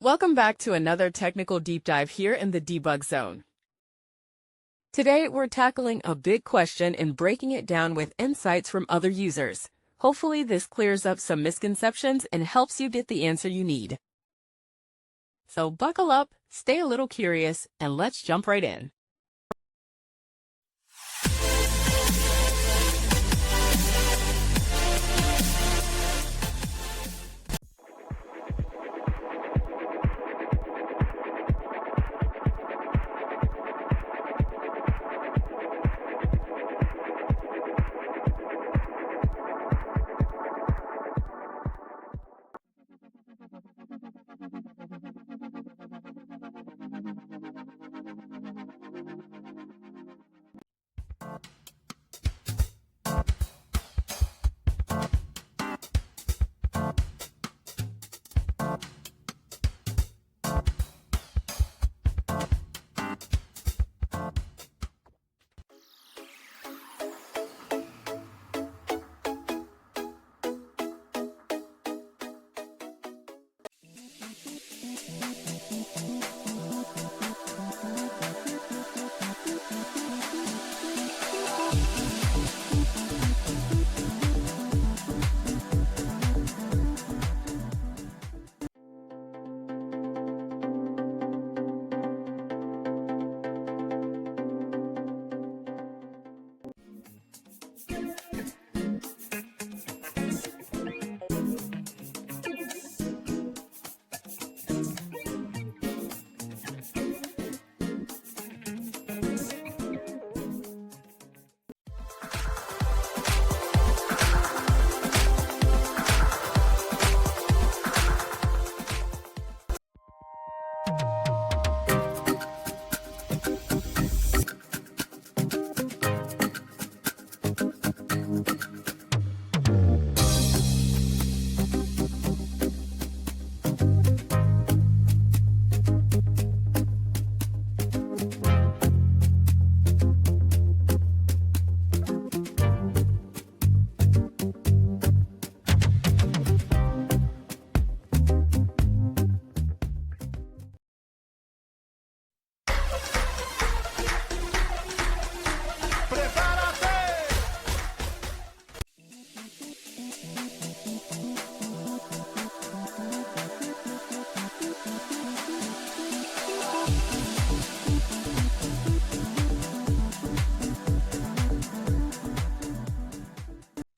Welcome back to another technical deep dive here in the debug zone. Today, we're tackling a big question and breaking it down with insights from other users. Hopefully, this clears up some misconceptions and helps you get the answer you need. So buckle up, stay a little curious, and let's jump right in.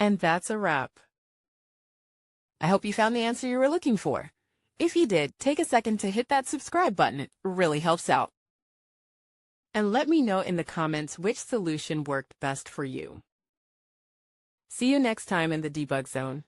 And that's a wrap. I hope you found the answer you were looking for. If you did, take a second to hit that subscribe button. It really helps out. And let me know in the comments which solution worked best for you. See you next time in the debug zone.